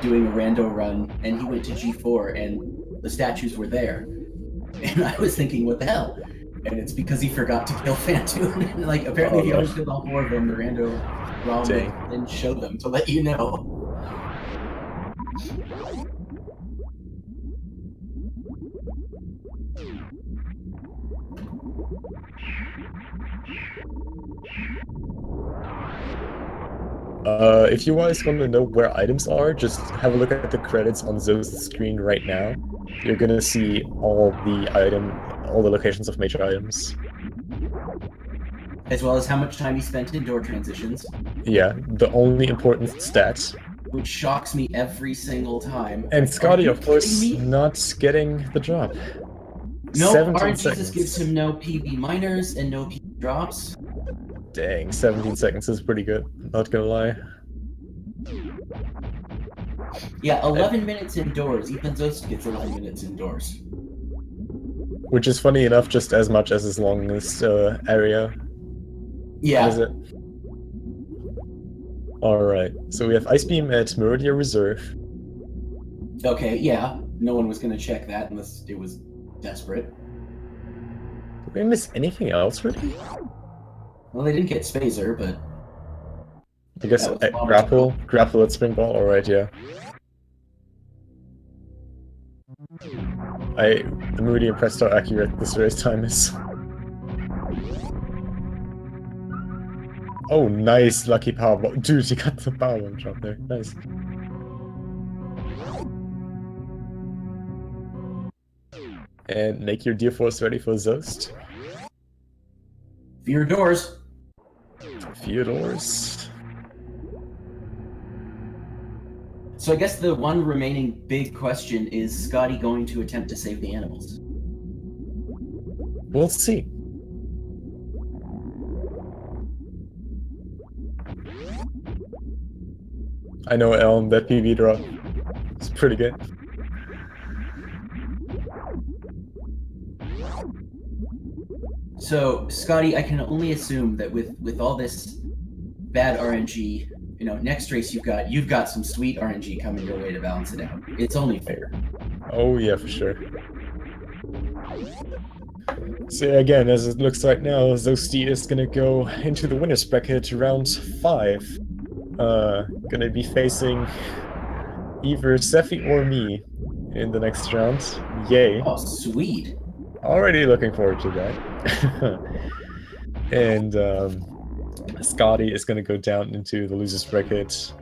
doing a rando run, and he went to G4, and the statues were there. And I was thinking, what the hell? And it's because he forgot to kill Phantoon. Like, apparently if you always killed all 4 of them, the rando ROM then show them to let you know. If you guys want to know where items are, just have a look at the credits on Zoast's screen right now. You're gonna see all the locations of major items. As well as how much time he spent in door transitions. Yeah, the only important stat. Which shocks me every single time. And Scotty, of course, not getting the drop. No, RNG gives him no PB minors and no PB drops. Dang, 17 seconds is pretty good, not gonna lie. Yeah, 11 minutes indoors. Even Zoast gets 11 minutes indoors. Which is funny enough, just as much as his longest area. Yeah. Is it? Alright, so we have Ice Beam at Meridia Reserve. Okay, yeah. No one was gonna check that unless it was desperate. Did we miss anything else, really? Well, they didn't get Spazer, but I guess that was grapple at spring ball. All right, yeah. I'm really impressed how accurate this race time is. Oh, nice, lucky powerbomb. Dude, you got the powerbomb drop there. Nice. And make your Deer Force ready for Zoast. Fear doors. Theodores. So I guess the one remaining big question is Scotty going to attempt to save the animals? We'll see. I know, Elm, that PV drop is pretty good. So, Scotty, I can only assume that with all this bad RNG, you know, next race you've got some sweet RNG coming your way to balance it out. It's only fair. Oh yeah, for sure. So again, as it looks right now, zoasty is gonna go into the winner's bracket round 5. Gonna be facing either Sephi or me in the next round. Yay. Oh, sweet. Already looking forward to that. And Scotty is gonna go down into the loser's bracket,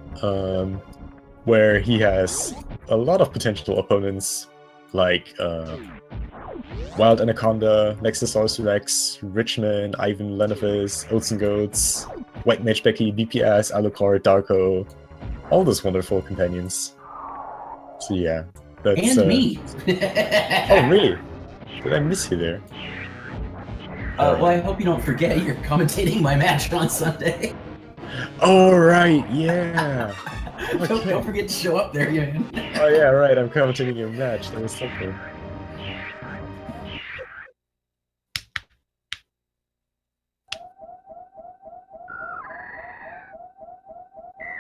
where he has a lot of potential opponents like Wild Anaconda, Nexusaurus Rex, Richmond, Ivan Lenofis, Oats and Goats, White Mage Becky, BPS, Alucard, Darko, all those wonderful companions. So yeah, that's And me. Oh really? Did I miss you there? Well, I hope you don't forget you're commentating my match on Sunday. Oh right, yeah. Don't forget to show up there, man. Oh yeah, right. I'm commentating your match. That was something.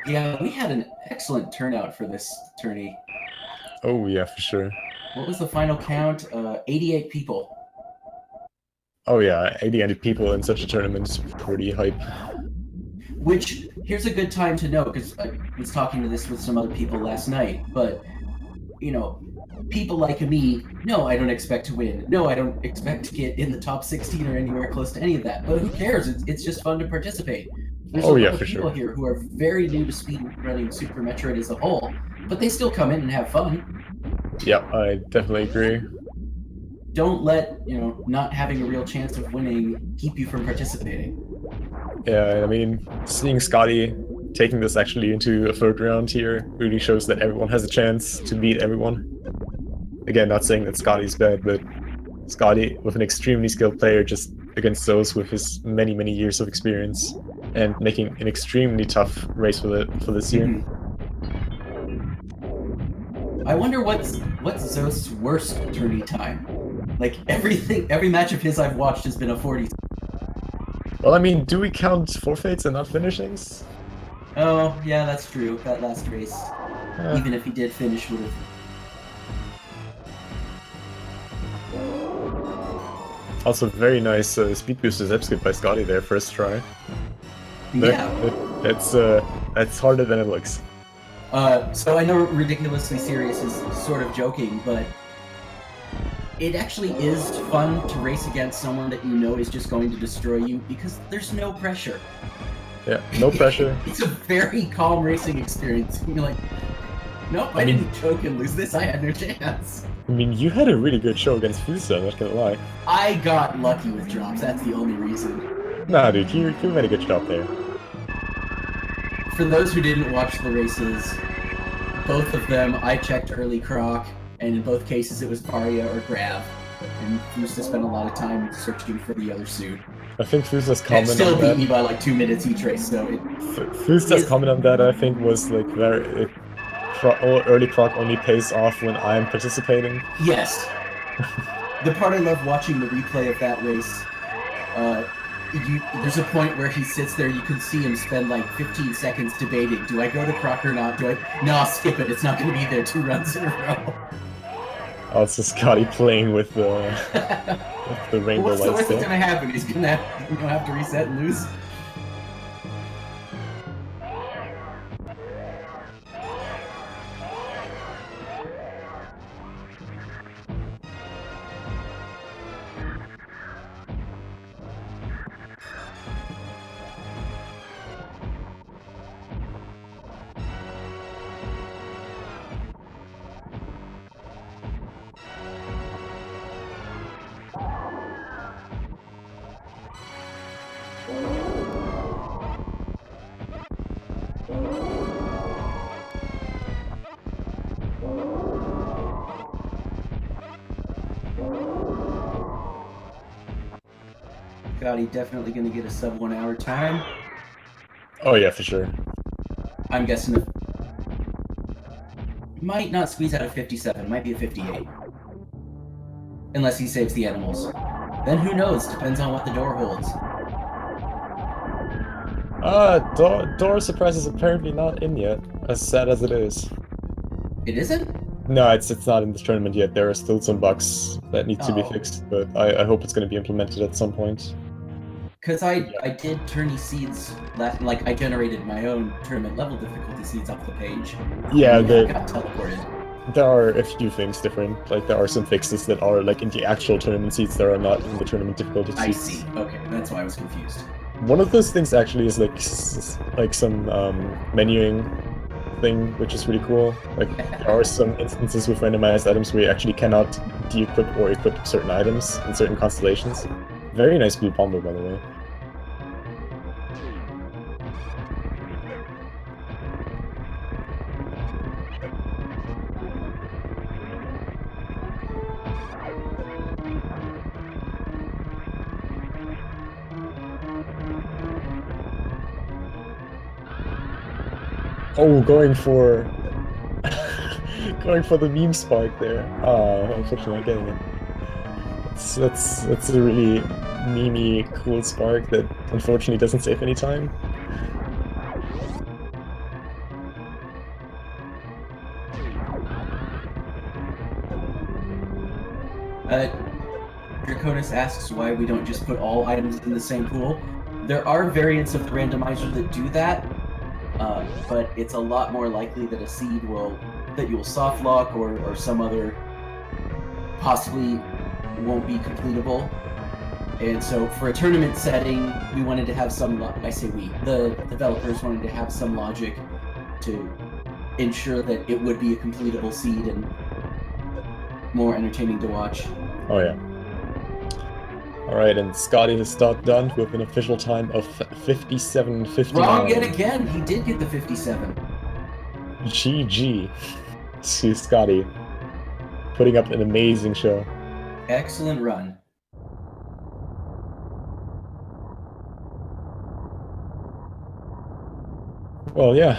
Yeah, we had an excellent turnout for this tourney. Oh yeah, for sure. What was the final count? 88 people. Oh yeah, 80 people in such a tournament is pretty hype. Which, here's a good time to know, because I was talking to this with some other people last night, but, you know, people like me, no, I don't expect to win. No, I don't expect to get in the top 16 or anywhere close to any of that. But who cares? It's just fun to participate. There's a lot of people here who are very new to speedrunning Super Metroid as a whole, but they still come in and have fun. Yep, I definitely agree. Don't let, you know, not having a real chance of winning keep you from participating. Yeah, I mean, seeing Scotty taking this actually into a third round here really shows that everyone has a chance to beat everyone. Again, not saying that Scotty's bad, but Scotty, with an extremely skilled player, just against those with his many, many years of experience, and making an extremely tough race for this year. Mm-hmm. I wonder what's Zost's worst tourney time. Like every match of his I've watched has been a 40. Well, I mean, do we count forfeits and not finishings? Oh, yeah, that's true. That last race, even if he did finish, would have. Also, very nice speed booster zap skip by Scotty there, first try. Yeah. That's harder than it looks. So I know Ridiculously Serious is sort of joking, but it actually is fun to race against someone that you know is just going to destroy you because there's no pressure. Yeah, no pressure. It's a very calm racing experience. You're like, nope, I didn't choke and lose this. I had no chance. I mean, you had a really good show against Fusa, I'm not gonna lie. I got lucky with drops. That's the only reason. Nah, dude, you made a good job there. For those who didn't watch the races, both of them, I checked early croc, and in both cases it was Aria or Grav, and Fusa spent a lot of time searching for the other suit. I think Fusa's comment on that... still beat me by like 2 minutes each race, so it... Fusa's comment on that, I think, was like early proc only pays off when I'm participating. Yes. The part I love watching the replay of that race, there's a point where he sits there, you can see him spend like 15 seconds debating, do I go to proc or not? No, skip it, it's not going to be there 2 runs in a row. Also, Scotty playing with the rainbow What's the lights worst that's there. gonna happen? He's gonna have to reset and lose. Scotty definitely gonna get a sub 1 hour time. Oh yeah, for sure. I'm guessing might not squeeze out a 57, might be a 58. Unless he saves the animals. Then who knows? Depends on what the door holds. Door surprise is apparently not in yet, as sad as it is. It isn't? No, it's not in this tournament yet. There are still some bugs that need to be fixed, but I hope it's going to be implemented at some point. Because I did tourney seeds, like I generated my own tournament level difficulty seeds off the page. Yeah, got teleported. There are a few things different. Like, there are some fixes that are, like, in the actual tournament seeds that are not in the tournament difficulty seeds. I see. Okay, that's why I was confused. One of those things actually is, like some menuing thing, which is really cool. Like, there are some instances with randomized items where you actually cannot de-equip or equip certain items in certain constellations. Very nice blue bomber, by the way. Oh, going for the meme spark there. Unfortunately not getting it. That's a really memey cool spark that unfortunately doesn't save any time. Draconis asks why we don't just put all items in the same pool. There are variants of the randomizer that do that, but it's a lot more likely that a seed that you'll soft lock or some other possibly won't be completable. And so for a tournament setting, we wanted to have some, the developers wanted to have some logic to ensure that it would be a completable seed and more entertaining to watch. Oh yeah. Alright, and Scotty has done with an official time of 57:59. Wrong yet again! He did get the 57. GG to Scotty. Putting up an amazing show. Excellent run. Well, yeah.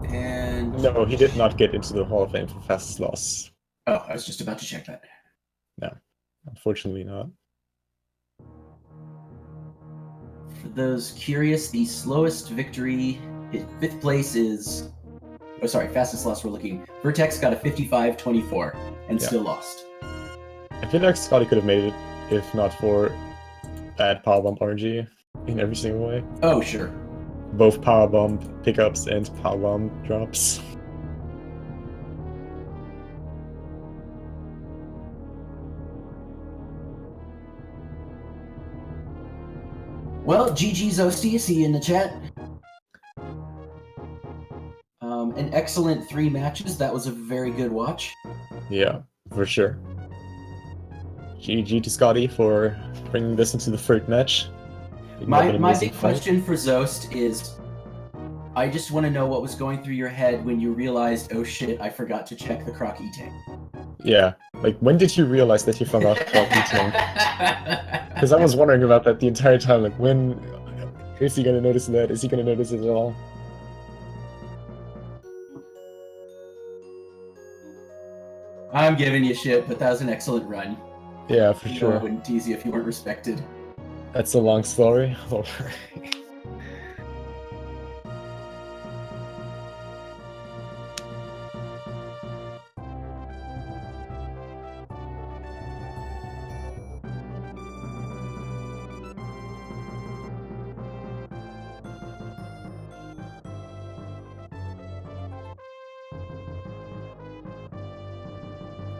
And... No, he did not get into the Hall of Fame for fastest loss. Oh, I was just about to check that. No, unfortunately not. For those curious, the slowest victory, 5th place is... Oh, sorry, fastest loss we're looking. Vertex got a 55-24 and still lost. I feel like Scotty could have made it if not for bad Powerbomb RNG in every single way. Oh, sure. Both Powerbomb pickups and Powerbomb drops. Well, GG zoasty, see you in the chat. An excellent 3 matches. That was a very good watch. Yeah, for sure. GG to Scotty for bringing this into the third match. My big question for Zoast is, I just want to know what was going through your head when you realized, oh shit, I forgot to check the Croc E-Tank. Yeah, like when did you realize that you forgot the Croc E-Tank? Because I was wondering about that the entire time, like when is he gonna notice that? Is he gonna notice it at all? I'm giving you shit, but that was an excellent run. Yeah, for sure. I wouldn't tease you if you weren't respected. That's a long story.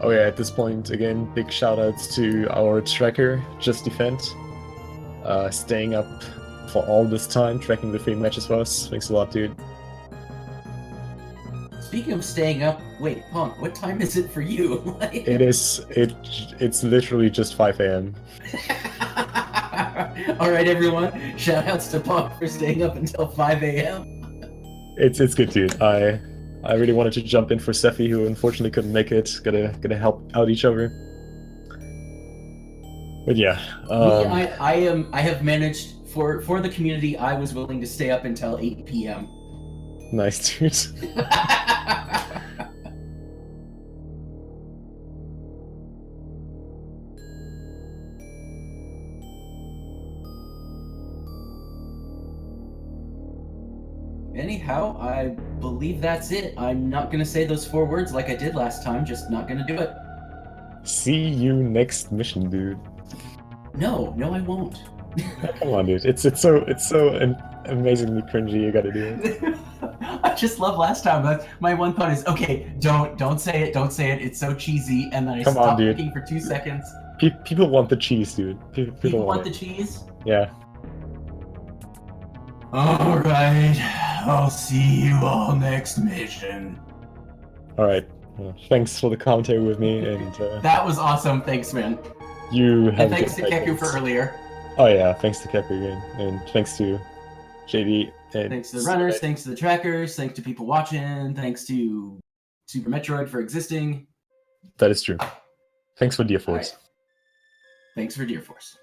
Oh yeah, at this point, again, big shoutouts to our tracker, Just Defend, staying up for all this time, tracking the 3 matches for us. Thanks a lot, dude. Speaking of staying up, wait, Punk, what time is it for you? It's literally just 5 a.m. All right, everyone. Shoutouts to Punk for staying up until 5 a.m. It's good, dude. I really wanted to jump in for Sephi, who unfortunately couldn't make it. Gotta help out each other. But yeah, I have managed for the community. I was willing to stay up until 8 p.m. Nice, dude. Anyhow, I believe that's it. I'm not gonna say those 4 words like I did last time. Just not gonna do it. See you next mission, dude. No, I won't. Come on, dude. It's so amazingly cringy. You gotta do it. I just love last time. My one thought is, okay, don't say it, don't say it. It's so cheesy, and then I Come on, stopped dude. thinking for 2 seconds. People want the cheese, dude. People want it. the cheese. Yeah. All right, I'll see you all next mission. All right. Thanks for the commentary with me, and That was awesome. Thanks, man. you have. And thanks to Keku for earlier. Oh yeah, thanks to Keku again, and thanks to JD. And thanks to the runners, thanks to the trackers, thanks to people watching, thanks to Super Metroid for existing. That is true. Thanks for Dear Force. Right. Thanks for Dear Force.